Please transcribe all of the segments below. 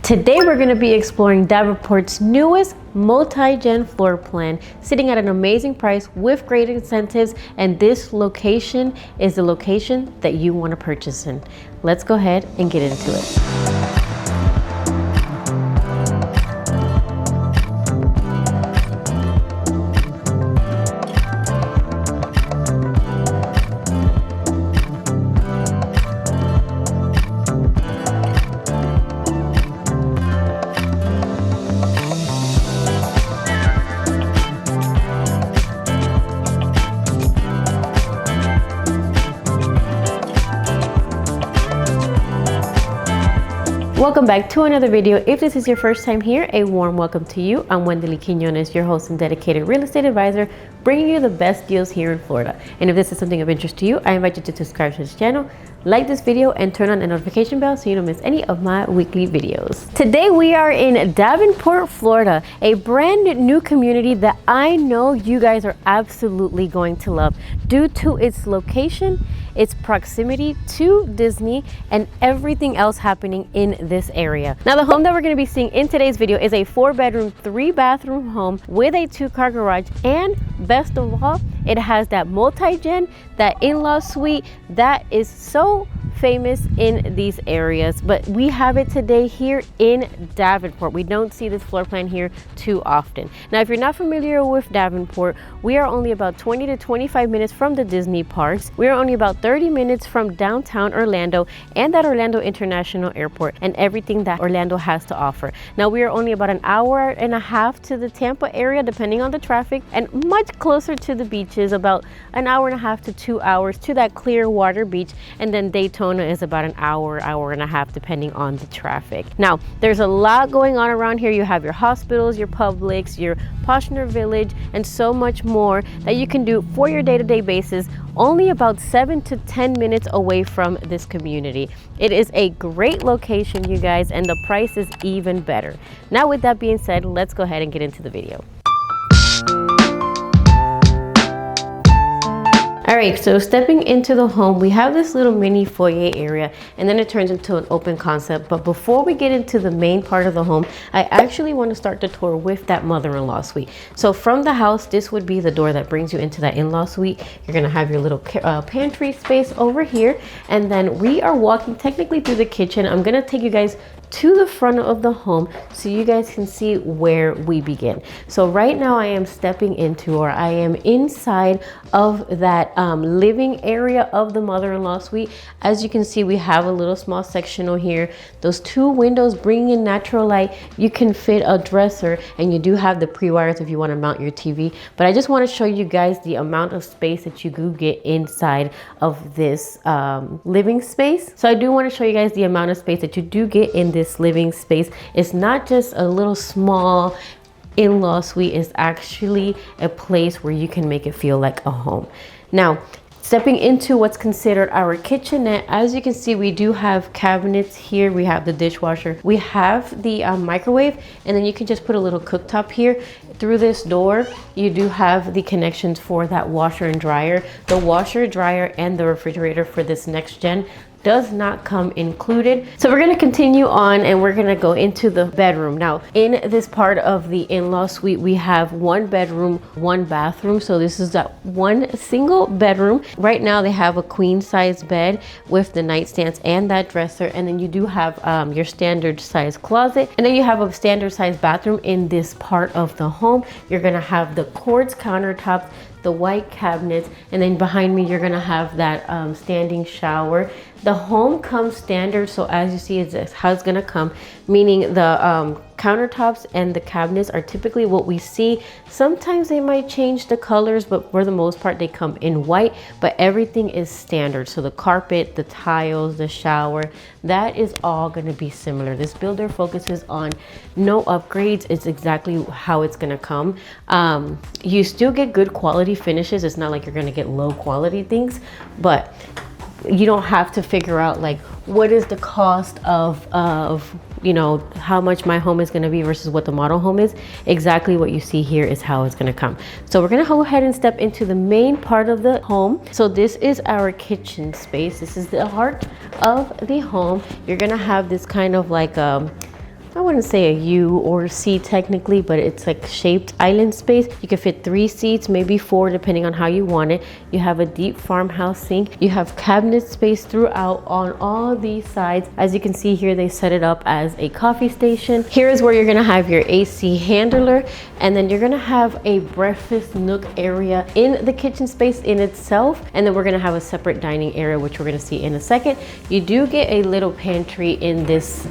Today we're going to be exploring Davenport's newest multi-gen floor plan, sitting at an amazing price with great incentives, and this location is the location that you want to purchase in. Let's go ahead and get into it. Welcome back to another video. If this is your first time here, a warm welcome to you. I'm Wendoly, your host and dedicated real estate advisor, bringing you the best deals here in Florida. And if this is something of interest to you, I invite you to subscribe to this channel, like this video, and turn on the notification bell so you don't miss any of my weekly videos. Today we are in Davenport, Florida, a brand new community that I know you guys are absolutely going to love due to its location, its proximity to Disney, and everything else happening in this area. Now, the home that we're going to be seeing in today's video is a 4-bedroom, 3-bathroom home with a 2-car garage, and best of all, it has that multi-gen, that in-law suite that is so famous in these areas, but we have it today here in Davenport. We don't see this floor plan here too often. Now, if you're not familiar with Davenport, we are only about 20 to 25 minutes from the Disney parks. We are only about 30 minutes from downtown Orlando and that Orlando International Airport and everything that Orlando has to offer. Now, we are only about an hour and a half to the Tampa area, depending on the traffic, and much closer to the beaches, about an hour and a half to 2 hours to that Clearwater Beach, and then Daytona is about an hour and a half depending on the traffic. Now, there's a lot going on around here. You have your hospitals, your Publix, your Poshner Village, and so much more that you can do for your day-to-day basis, only about 7 to 10 minutes away from this community. It is a great location, you guys, and the price is even better. Now, with that being said, let's go ahead and get into the video. All right, so stepping into the home, we have this little mini foyer area, and then it turns into an open concept. But before we get into the main part of the home, I actually want to start the tour with that mother-in-law suite. So from the house, this would be the door that brings you into that in-law suite. You're gonna have your little pantry space over here, and then we are walking technically through the kitchen. I'm gonna take you guys to the front of the home so you guys can see where we begin. So right now I am stepping into, or I am inside of that living area of the mother-in-law suite. As you can see, we have a little small sectional here. Those 2 windows bring in natural light. You can fit a dresser, and you do have the pre-wires if you want to mount your TV. But I just want to show you guys the amount of space that you do get inside of this living space. So I do want to show you guys the amount of space that you do get in this living space. It's not just a little small in-law suite, is actually a place where you can make it feel like a home. Now, stepping into what's considered our kitchenette, as you can see, we do have cabinets here. We have the dishwasher, we have the microwave, and then you can just put a little cooktop here. Through this door, you do have the connections for that washer and dryer. The washer, dryer, and the refrigerator for this next gen does not come included. So we're gonna continue on, and we're gonna go into the bedroom. Now, in this part of the in-law suite, we have 1 bedroom, 1 bathroom. So this is that 1 single bedroom. Right now they have a queen size bed with the nightstands and that dresser. And then you do have your standard size closet. And then you have a standard size bathroom in this part of the home. You're gonna have the quartz countertops, the white cabinets, and then behind me you're gonna have that standing shower. The home comes standard, so as you see, it's how it's gonna come, meaning the countertops and the cabinets are typically what we see. Sometimes they might change the colors, but for the most part they come in white, but everything is standard. So the carpet, the tiles, the shower, that is all gonna be similar. This builder focuses on no upgrades. It's exactly how it's gonna come. You still get good quality finishes. It's not like you're gonna get low quality things, but you don't have to figure out like what is the cost of you know, how much my home is going to be versus what the model home is. Exactly what you see here is how it's going to come. So we're going to go ahead and step into the main part of the home. So this is our kitchen space. This is the heart of the home. You're going to have this kind of like I wouldn't say a U or C technically, but it's like shaped island space. You can fit 3 seats, maybe 4, depending on how you want it. You have a deep farmhouse sink. You have cabinet space throughout on all these sides. As you can see here, they set it up as a coffee station. Here is where you're gonna have your AC handler, and then you're gonna have a breakfast nook area in the kitchen space in itself, and then we're gonna have a separate dining area, which we're gonna see in a second. You do get a little pantry in this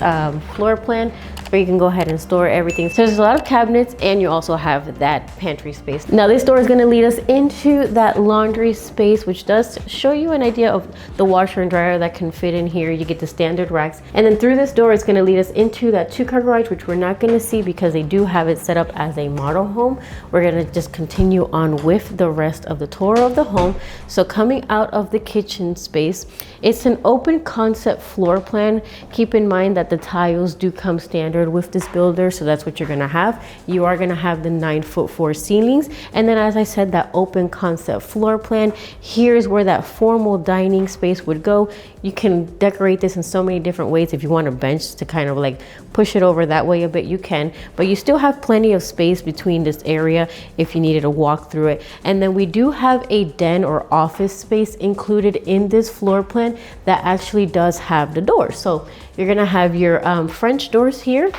floor plan where you can go ahead and store everything. So there's a lot of cabinets, and you also have that pantry space. Now this door is going to lead us into that laundry space, which does show you an idea of the washer and dryer that can fit in here. You get the standard racks, and then through this door it's going to lead us into that 2-car garage, which we're not going to see because they do have it set up as a model home. We're going to just continue on with the rest of the tour of the home. So coming out of the kitchen space, it's an open concept floor plan. Keep in mind that the tiles do come standard with this builder, so that's what you're gonna have. You are gonna have the 9'4" ceilings, and then as I said, that open concept floor plan. Here's where that formal dining space would go. You can decorate this in so many different ways. If you want a bench to kind of like push it over that way a bit, you can, but you still have plenty of space between this area if you needed to walk through it. And then we do have a den or office space included in this floor plan that actually does have the door. So you're gonna have your French doors here.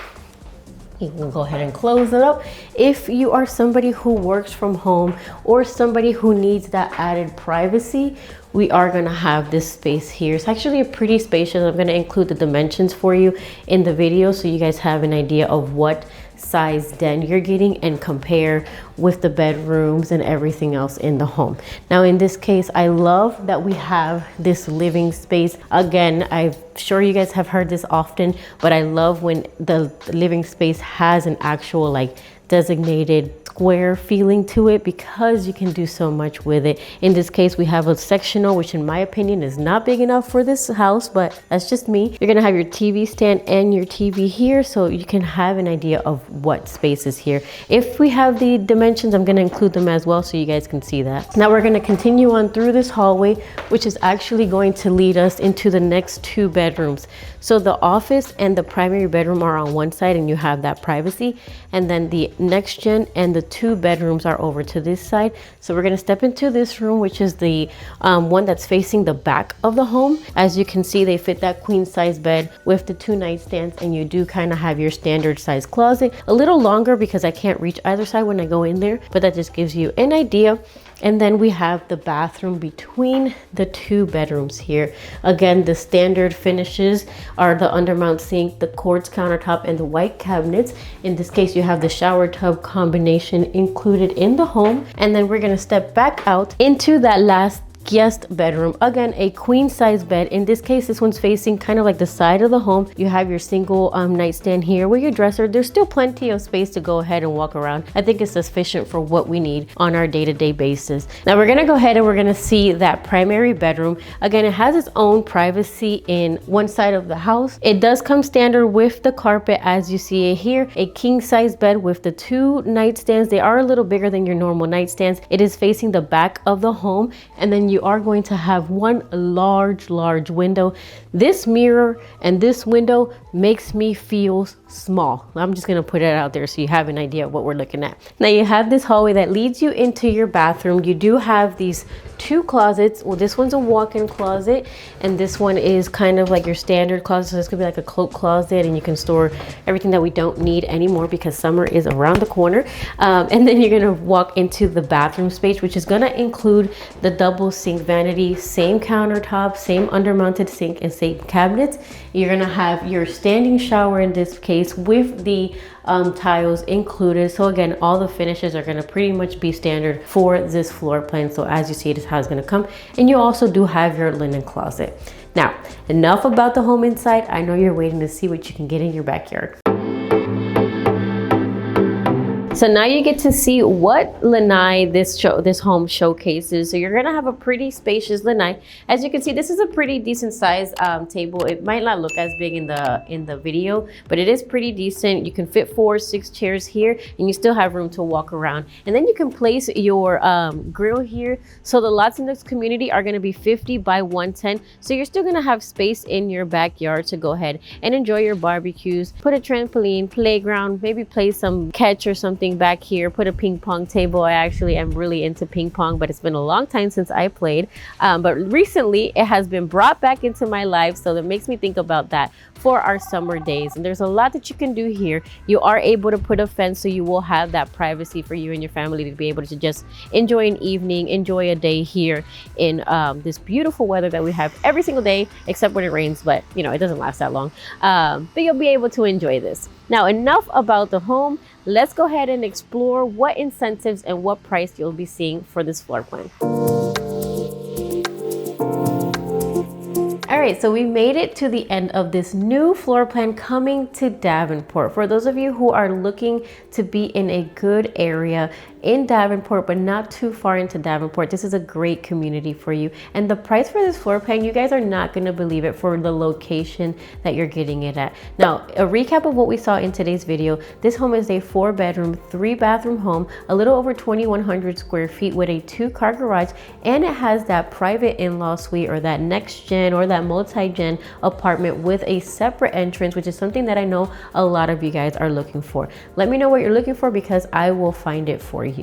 You can go ahead and close it up. If you are somebody who works from home or somebody who needs that added privacy, we are gonna have this space here. It's actually a pretty spacious. I'm gonna include the dimensions for you in the video so you guys have an idea of what size den you're getting and compare with the bedrooms and everything else in the home. Now in this case, I love that we have this living space. Again, I'm sure you guys have heard this often, but I love when the living space has an actual like designated square feeling to it, because you can do so much with it. In this case, we have a sectional, which in my opinion is not big enough for this house, but that's just me. You're gonna have your TV stand and your TV here, so you can have an idea of what space is here. If we have the dimensions, I'm gonna include them as well so you guys can see that. Now we're gonna continue on through this hallway, which is actually going to lead us into the next 2 bedrooms. So the office and the primary bedroom are on one side, and you have that privacy, and then the next gen and the 2 bedrooms are over to this side. So we're gonna step into this room, which is the one that's facing the back of the home. As you can see, they fit that queen size bed with the 2 nightstands, and you do kind of have your standard size closet, a little longer because I can't reach either side when I go in there, but that just gives you an idea. And then we have the bathroom between the 2 bedrooms here. Again, the standard finishes are the undermount sink, the quartz countertop, and the white cabinets. In this case, you have the shower tub combination included in the home. And then we're gonna step back out into that last guest bedroom. Again, a queen size bed. In this case, this one's facing kind of like the side of the home. You have your single nightstand here with your dresser. There's still plenty of space to go ahead and walk around. I think it's sufficient for what we need on our day-to-day basis. Now we're gonna go ahead and we're gonna see that primary bedroom. Again, it has its own privacy in one side of the house. It does come standard with the carpet as you see it here. A king size bed with the 2 nightstands. They are a little bigger than your normal nightstands. It is facing the back of the home, and then you are going to have one large window. This mirror and this window makes me feel small. I'm just gonna put it out there so you have an idea of what we're looking at. Now you have this hallway that leads you into your bathroom. You do have these 2 closets. Well, this one's a walk-in closet, and this one is kind of like your standard closet. So this could be like a cloak closet, and you can store everything that we don't need anymore because summer is around the corner. And then you're gonna walk into the bathroom space, which is gonna include the double sink vanity, same countertop, same undermounted sink, and same cabinets. You're gonna have your standing shower in this case with the tiles included. So again, all the finishes are gonna pretty much be standard for this floor plan. So as you see, this is how it's gonna come. And you also do have your linen closet. Now, enough about the home inside. I know you're waiting to see what you can get in your backyard. So now you get to see what lanai this home showcases. So you're gonna have a pretty spacious lanai. As you can see, this is a pretty decent size table. It might not look as big in the video, but it is pretty decent. You can fit 4 or 6 chairs here, and you still have room to walk around. And then you can place your grill here. So the lots in this community are gonna be 50 by 110. So you're still gonna have space in your backyard to go ahead and enjoy your barbecues. Put a trampoline, playground, maybe play some catch or something back here. Put a ping pong table. I actually am really into ping pong, but it's been a long time since I played. But recently it has been brought back into my life, so that makes me think about that for our summer days. And there's a lot that you can do here. You are able to put a fence, so you will have that privacy for you and your family to be able to just enjoy an evening, enjoy a day here in this beautiful weather that we have every single day, except when it rains, but you know, it doesn't last that long. But you'll be able to enjoy this. Now, enough about the home. Let's go ahead and explore what incentives and what price you'll be seeing for this floor plan. All right, so we made it to the end of this new floor plan coming to Davenport. For those of you who are looking to be in a good area in Davenport, but not too far into Davenport, this is a great community for you. And the price for this floor plan, you guys are not gonna believe it for the location that you're getting it at. Now, a recap of what we saw in today's video, this home is a 4-bedroom, 3-bathroom home, a little over 2,100 square feet with a 2-car garage, and it has that private in-law suite or that next gen or that multi-gen apartment with a separate entrance, which is something that I know a lot of you guys are looking for. Let me know what you're looking for, because I will find it for you.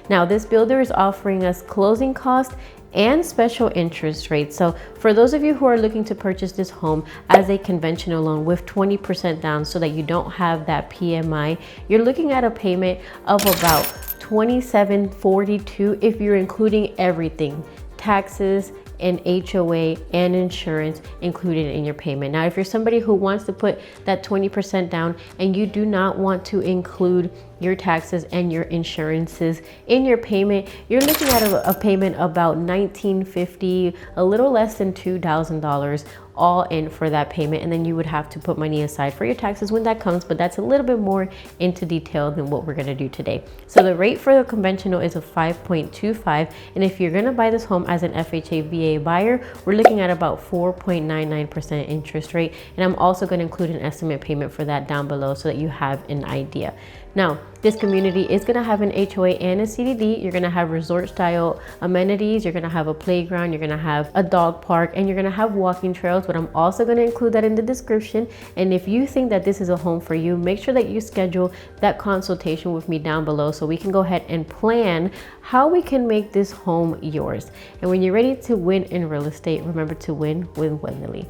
Now, this builder is offering us closing costs and special interest rates. So for those of you who are looking to purchase this home as a conventional loan with 20% down so that you don't have that PMI, you're looking at a payment of about $2,742 if you're including everything, taxes and HOA and insurance included in your payment. Now, if you're somebody who wants to put that 20% down and you do not want to include your taxes and your insurances in your payment, you're looking at a payment about $1,950, a little less than $2,000 all in for that payment. And then you would have to put money aside for your taxes when that comes, but that's a little bit more into detail than what we're gonna do today. So the rate for the conventional is a 5.25. And if you're gonna buy this home as an FHA VA buyer, we're looking at about 4.99% interest rate. And I'm also gonna include an estimate payment for that down below so that you have an idea. Now, this community is gonna have an HOA and a CDD. You're gonna have resort style amenities. You're gonna have a playground. You're gonna have a dog park, and you're gonna have walking trails, but I'm also gonna include that in the description. And if you think that this is a home for you, make sure that you schedule that consultation with me down below so we can go ahead and plan how we can make this home yours. And when you're ready to win in real estate, remember to win with Wendoly.